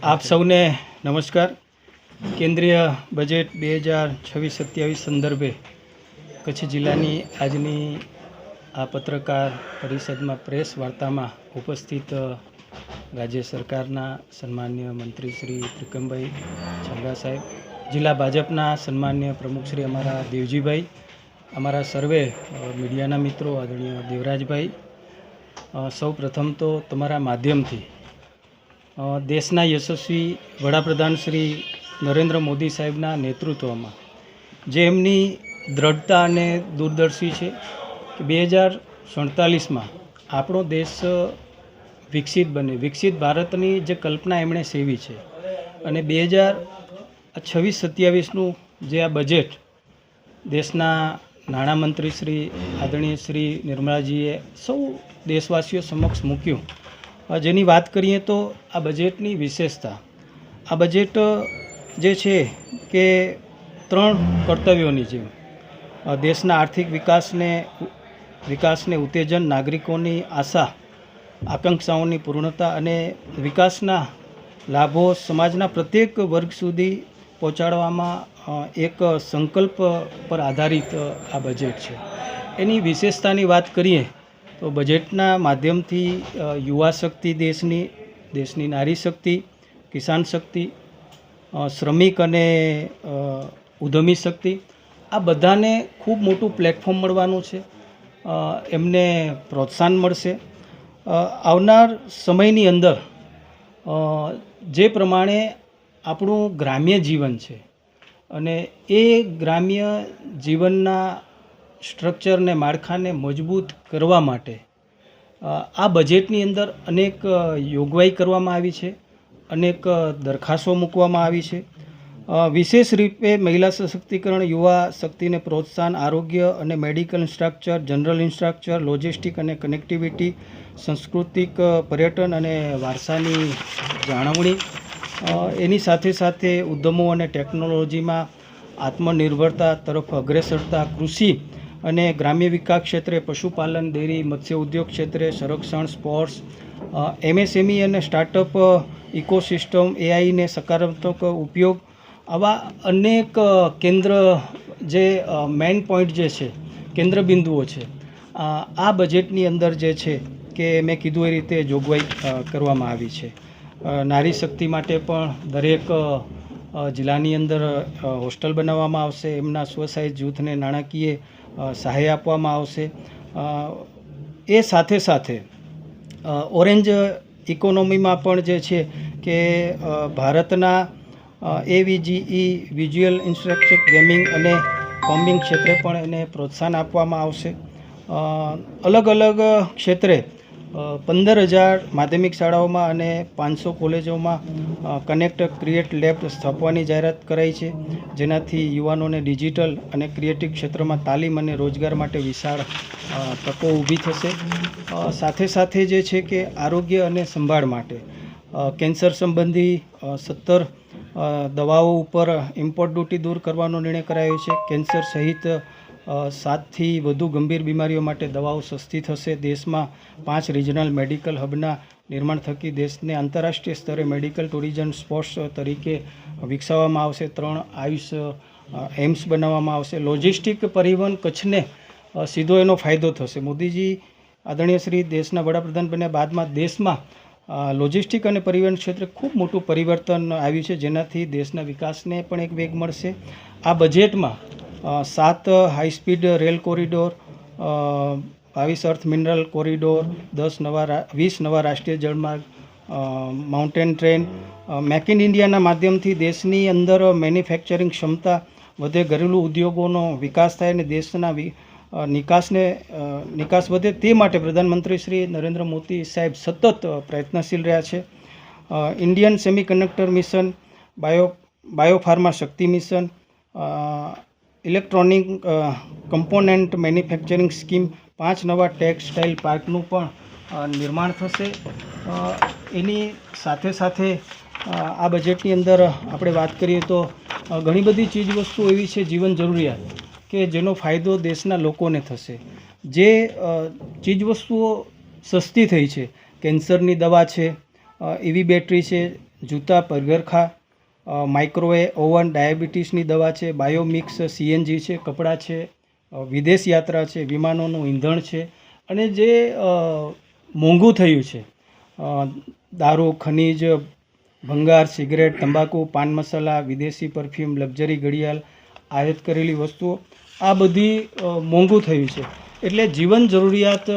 આપ સૌને નમસ્કાર। કેન્દ્રીય બજેટ 2026-27 સંદર્ભે કચ્છ જિલ્લાની આજની આ પત્રકાર પરિષદમાં પ્રેસ વાર્તામાં ઉપસ્થિત રાજ્ય સરકારના સન્માન્ય મંત્રી શ્રી ત્રિકમભાઈ છાંગા સાહેબ, જિલ્લા ભાજપના સન્માન્ય પ્રમુખ શ્રી અમારા દેવજીભાઈ, અમારા સર્વે મીડિયાના મિત્રો આદરણીય દેવરાજભાઈ, સૌ પ્રથમ તો તમારા માધ્યમથી દેશના યશસ્વી વડાપ્રધાન શ્રી નરેન્દ્ર મોદી સાહેબના નેતૃત્વમાં જે એમની દ્રઢતા અને દૂરદર્શી છે કે 2047માં આપણો દેશ વિકસિત બને, વિકસિત ભારતની જે કલ્પના એમણે સેવી છે અને 2026-27નું જે આ બજેટ દેશના નાણામંત્રી શ્રી આદરણીય શ્રી નિર્મલાજીએ સૌ દેશવાસીઓ સમક્ષ મૂક્યું, જેની વાત કરીએ તો આ બજેટની વિશેષતા, આ બજેટ જે છે કે 3 કર્તવ્યોની જેમ દેશના આર્થિક વિકાસને ઉત્તેજન, નાગરિકોની આશા આકાંક્ષાઓની પૂર્ણતા અને વિકાસના લાભો સમાજના પ્રત્યેક વર્ગ સુધી પહોંચાડવામાં એક સંકલ્પ પર આધારિત આ બજેટ છે। એની વિશેષતાની વાત કરીએ તો બજેટના માધ્યમથી યુવા શક્તિ, દેશની નારી શક્તિ, કિસાન શક્તિ, શ્રમિક અને ઉદ્યમી શક્તિ, આ બધાને ખૂબ મોટું પ્લેટફોર્મ મળવાનું છે, એમને પ્રોત્સાહન મળશે। આવનાર સમયની અંદર જે પ્રમાણે આપણું ગ્રામ્ય જીવન છે અને એ ગ્રામ્ય જીવનના સ્ટ્રક્ચરને, માળખાને મજબૂત કરવા માટે આ બજેટની અંદર અનેક જોગવાઈ કરવામાં આવી છે, અનેક દરખાસ્તો મૂકવામાં આવી છે। વિશેષ રૂપે મહિલા સશક્તિકરણ, યુવા શક્તિને પ્રોત્સાહન, આરોગ્ય અને medical infrastructure, general infrastructure, logistic અને કનેક્ટિવિટી, સાંસ્કૃતિક પર્યટન અને વારસાની જાળવણી, એની સાથે સાથે ઉદ્યમો અને ટેકનોલોજીમાં આત્મનિર્ભરતા તરફ અગ્રેસરતા, કૃષિ અને ગ્રામ્ય વિકાસ ક્ષેત્રે, પશુપાલન, ડેરી, મત્સ્ય ઉદ્યોગ ક્ષેત્રે, સંરક્ષણ, સ્પોર્ટ્સ, MSME અને સ્ટાર્ટઅપ ઇકોસિસ્ટમ, AIને સકારાત્મક ઉપયોગ, આવા અનેક કેન્દ્ર જે મેઇન પોઈન્ટ જે છે, કેન્દ્ર બિંદુઓ છે, આ બજેટની અંદર જે છે કે મેં કીધું એ રીતે જોગવાઈ કરવામાં આવી છે। નારી શક્તિ માટે પણ દરેક જિલ્લાની અંદર હોસ્ટેલ બનાવવામાં આવશે, એમના સ્વસહાય જૂથને નાણાકીય સહાય આપવામાં આવશે। એ સાથે સાથે ઓરેન્જ ઇકોનોમીમાં પણ જે છે કે ભારતના AVGE વિઝ્યુઅલ ઇન્ફ્રાસ્ટ્રક્ચર, ગેમિંગ અને કોમ્બિંગ ક્ષેત્રે પણ એને પ્રોત્સાહન આપવામાં આવશે। અલગ અલગ ક્ષેત્રે 15,000 માધ્યમિક શાળાઓમાં અને 500 કોલેજોમાં કનેક્ટ ક્રિએટ લેબ સ્થાપવાની જાહેરાત કરાઈ છે, જેનાથી યુવાનોને ડિજિટલ અને ક્રિએટિવ ક્ષેત્રમાં તાલીમ અને રોજગાર માટે વિશાળ તકો ઊભી થશે। સાથે સાથે જે છે કે આરોગ્ય અને સંભાળ માટે કેન્સર સંબંધી 17 દવાઓ ઉપર ઇમ્પોર્ટ ડ્યુટી દૂર કરવાનો નિર્ણય કરાયો છે। કેન્સર સહિત 7થી વધુ ગંભીર બીમારીઓ માટે દવાઓ સસ્તી થશે। દેશમાં 5 રિજનલ મેડિકલ હબના નિર્માણ થકી દેશને આંતરરાષ્ટ્રીય સ્તરે મેડિકલ ટુરિઝમ સ્પોર્ટ્સ તરીકે વિકસાવવામાં આવશે। 3 આયુષ એમ્સ બનાવવામાં આવશે। લોજિસ્ટિક પરિવહન કચ્છને સીધો એનો ફાયદો થશે। મોદીજી આદરણીય શ્રી દેશના વડાપ્રધાન બન્યા બાદમાં દેશમાં લોજિસ્ટિક અને પરિવહન ક્ષેત્રે ખૂબ મોટું પરિવર્તન આવ્યું છે, જેનાથી દેશના વિકાસને પણ એક વેગ મળશે। આ બજેટમાં 7 high speed rail corridor, 22 earth mineral corridor, 20 નવા રાષ્ટ્રીય જળમાર્ગ, માઉન્ટેન ટ્રેન, મેક ઇન ઇન્ડિયાના માધ્યમથી દેશની અંદર મેન્યુફેક્ચરિંગ ક્ષમતા વધે, ઘરેલું ઉદ્યોગોનો વિકાસ થાય અને દેશના નિકાસ વધે, તે માટે પ્રધાનમંત્રી શ્રી નરેન્દ્ર મોદી સાહેબ સતત પ્રયત્નશીલ રહ્યા છે। Indian semiconductor mission, biopharma Shakti mission, electronic component manufacturing scheme, 5 નવા ટેક્સટાઇલ પાર્કનું પણ નિર્માણ થશે। એની સાથે સાથે આ બજેટની અંદર આપણે વાત કરીએ તો ઘણી બધી ચીજવસ્તુઓ એવી છે, જીવન જરૂરિયાત, કે જેનો ફાયદો દેશના લોકોને થશે। જે ચીજવસ્તુઓ સસ્તી થઈ છે, કેન્સરની દવા છે, EV બેટરી છે, જૂતા, પગરખાં, માઇક્રોવેવ ઓવન, ડાયાબિટીસની દવા છે, બાયોમિક્સ CNG છે, કપડાં છે, વિદેશ યાત્રા છે, વિમાનોનું ઈંધણ છે, અને જે મોંઘું થયું છે દારૂ, ખનીજ, ભંગાર, સિગરેટ, તંબાકુ, પાન મસાલા, વિદેશી પરફ્યુમ, લક્ઝરી ઘડિયાળ, આયાત કરેલી વસ્તુઓ, આ બધી મોંઘું થયું છે. એટલે જીવન જરૂરિયાત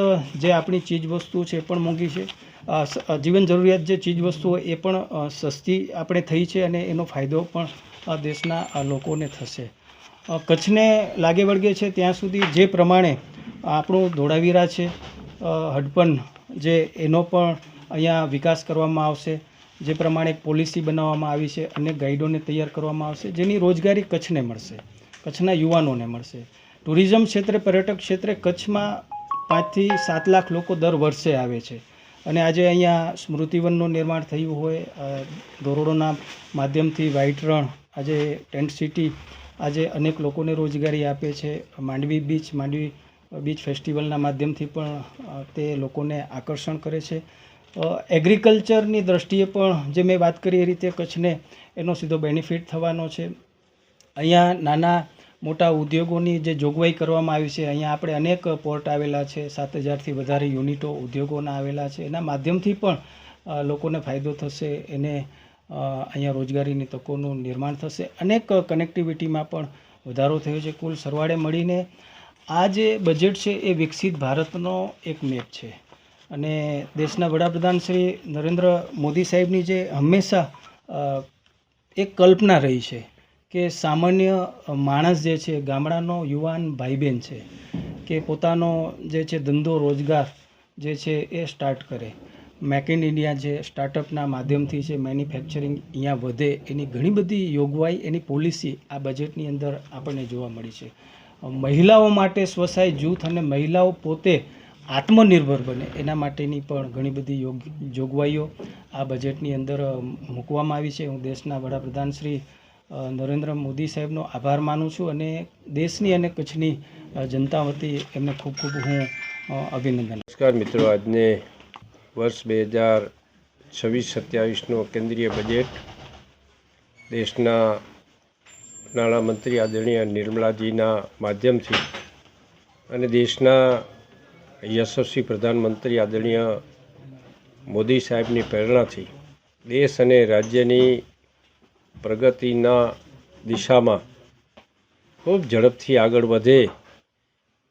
જે આપણી ચીજ વસ્તુ છે એ પણ મોંઘી છે. જીવન જરૂરિયાત જે ચીજ વસ્તુઓ એ પણ સસ્તી આપણે થઈ છે, અને એનો ફાયદો પણ દેશના લોકોને થશે. કચ્છને લાગે વળગે છે ત્યાં સુધી જે પ્રમાણે આપણું ધોળાવીરા છે, હડપન, જે એનો પણ અહીંયા વિકાસ કરવામાં આવશે. જે પ્રમાણે એક પોલિસી બનાવવામાં આવી છે, અનેક ગાઈડોને તૈયાર કરવામાં આવશે, જેની રોજગારી કચ્છને મળશે, કચ્છના યુવાનોને મળશે. ટુરિઝમ ક્ષેત્રે, પર્યટક ક્ષેત્રે કચ્છમાં 5 થી 7 લાખ લોકો દર વર્ષે આવે છે. અને આજે અહીંયા સ્મૃતિવનનું નિર્માણ થયું હોય, ધોરડોના માધ્યમથી વ્હાઇટ રણ, આજે ટેન્ટ સિટી, આજે અનેક લોકોને રોજગારી આપે છે. માંડવી બીચ ફેસ્ટિવલના માધ્યમથી પણ તે લોકોને આકર્ષણ કરે છે. એગ્રીકલ્ચરની દ્રષ્ટિએ પણ જે મેં વાત કરી એ રીતે કચ્છને એનો સીધો બેનિફિટ થવાનો છે. અહીંયા નાના મોટા ઉદ્યોગોની જે જોગવાઈ કરવામાં આવી છે, અહીંયા આપણે અનેક પોર્ટ આવેલા છે, 7000થી વધારે યુનિટો ઉદ્યોગોના આવેલા છે. એના માધ્યમથી પણ લોકોને ફાયદો થશે, એને અહીંયા રોજગારીની તકોનું નિર્માણ થશે. અનેક કનેક્ટિવિટીમાં પણ વધારો થયો છે. કુલ સરવાળે મળીને આ જે બજેટ છે એ વિકસિત ભારતનો એક મેપ છે. અને દેશના વડાપ્રધાન શ્રી નરેન્દ્ર મોદી સાહેબની જે હંમેશા એક કલ્પના રહી છે કે સામાન્ય માણસ જે છે, ગામડાનો યુવાન ભાઈ બહેન છે, કે પોતાનો જે છે ધંધો રોજગાર જે છે એ સ્ટાર્ટ કરે. મેક ઇન ઇન્ડિયા જે સ્ટાર્ટઅપના માધ્યમથી છે, મેન્યુફેક્ચરિંગ અહીંયા વધે, એની ઘણી બધી જોગવાઈ, એની પોલિસી આ બજેટની અંદર આપણને જોવા મળી છે. મહિલાઓ માટે સ્વસહાય જૂથ અને મહિલાઓ પોતે આત્મનિર્ભર બને એના માટેની પણ ઘણી બધી જોગવાઈઓ આ બજેટની અંદર મૂકવામાં આવી છે. હું દેશના વડાપ્રધાન શ્રી નરેન્દ્ર મોદી સાહેબનો આભાર માનું છું, અને દેશની અને કચ્છની જનતા વતી એમને ખૂબ ખૂબ હું અભિનંદન. નમસ્કાર મિત્રો, આજને વર્ષ 2026-27નો કેન્દ્રીય બજેટ દેશના નાણામંત્રી આદરણીય નિર્મલાજીના માધ્યમથી અને દેશના યશસ્વી પ્રધાનમંત્રી આદરણીય મોદી સાહેબની પ્રેરણાથી દેશ અને રાજ્યની પ્રગતિના દિશામાં ખૂબ ઝડપથી આગળ વધે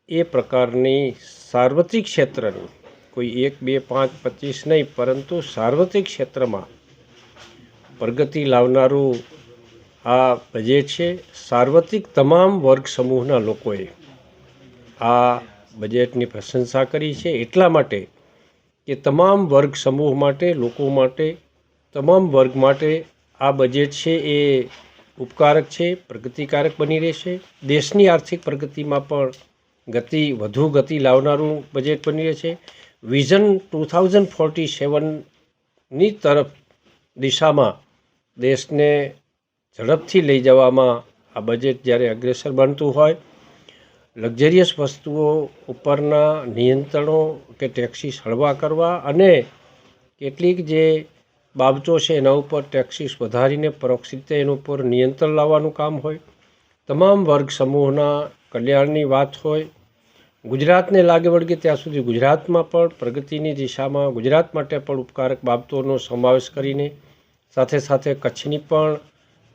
એ પ્રકારની સાર્વત્રિક ક્ષેત્રની, કોઈ 1, 2, 5, 25 નહીં, પરંતુ સાર્વત્રિક ક્ષેત્રમાં પ્રગતિ લાવનારું આ બજેટ છે. સાર્વત્રિક તમામ વર્ગ સમૂહના લોકોએ આ બજેટની પ્રશંસા કરી છે, એટલા માટે કે તમામ વર્ગ સમૂહ માટે, લોકો માટે, તમામ વર્ગ માટે આ બજેટ છે એ ઉપકારક છે, પ્રગતિકારક બની રહેશે. દેશની આર્થિક પ્રગતિમાં પણ વધુ ગતિ લાવનારું બજેટ બની રહેશે. વિઝન 2047ની તરફ દિશામાં દેશને ઝડપથી લઈ જવામાં આ બજેટ જ્યારે અગ્રેસર બનતું હોય, લક્ઝરિયસ વસ્તુઓ ઉપરના નિયંત્રણો કે ટેક્સીસ હળવા કરવા અને કેટલીક જે બાબતો છે એના ઉપર ટેક્સીસ વધારીને પરોક્ષ રીતે એના ઉપર નિયંત્રણ લાવવાનું કામ હોય, તમામ વર્ગ સમૂહના કલ્યાણની વાત હોય, ગુજરાતને લાગે વળગે ત્યાં સુધી ગુજરાતમાં પણ પ્રગતિની દિશામાં ગુજરાત માટે પણ ઉપકારક બાબતોનો સમાવેશ કરીને સાથે સાથે કચ્છની પણ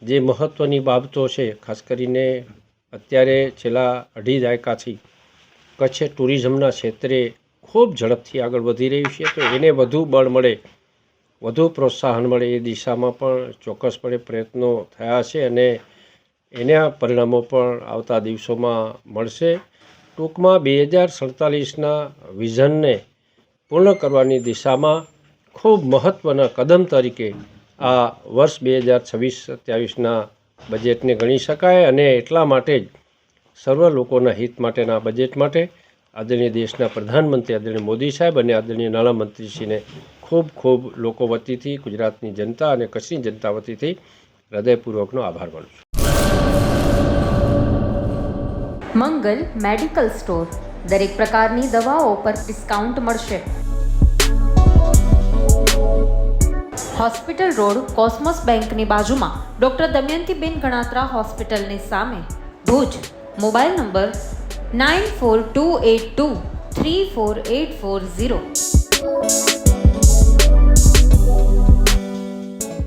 જે મહત્ત્વની બાબતો છે, ખાસ કરીને અત્યારે છેલ્લા 2.5 દાયકાથી કચ્છ ટુરિઝમના ક્ષેત્રે ખૂબ ઝડપથી આગળ વધી રહ્યું છે, તો એને વધુ બળ મળે, વધુ પ્રોત્સાહન મળે એ દિશામાં પણ ચોક્કસપણે પ્રયત્નો થયા છે, અને એના પરિણામો પણ આવતા દિવસોમાં મળશે. ટૂંકમાં 2047ના વિઝનને પૂર્ણ કરવાની દિશામાં ખૂબ મહત્ત્વના કદમ તરીકે આ વર્ષ 2026-27ના બજેટને ગણી શકાય. અને એટલા માટે જ સર્વ લોકોના હિત માટેના બજેટ માટે આદરણીય દેશના પ્રધાનમંત્રી આદરણીય મોદી સાહેબ અને આદરણીય નાણામંત્રીશ્રીને ખૂબ ખૂબ લોકો વતીથી, ગુજરાતની જનતા અને કચ્છની જનતા વતીથી હૃદયપૂર્વકનો આભાર માનું છું. મંગલ મેડિકલ સ્ટોર, દરેક પ્રકારની દવાઓ પર ડિસ્કાઉન્ટ મળશે. હોસ્પિટલ રોડ, કોસ્મોસ બેંકની બાજુમાં, ડૉક્ટર દમયંતીબેન ગણાત્રા હોસ્પિટલની સામે, ભુજ. Mobile number 9428234840.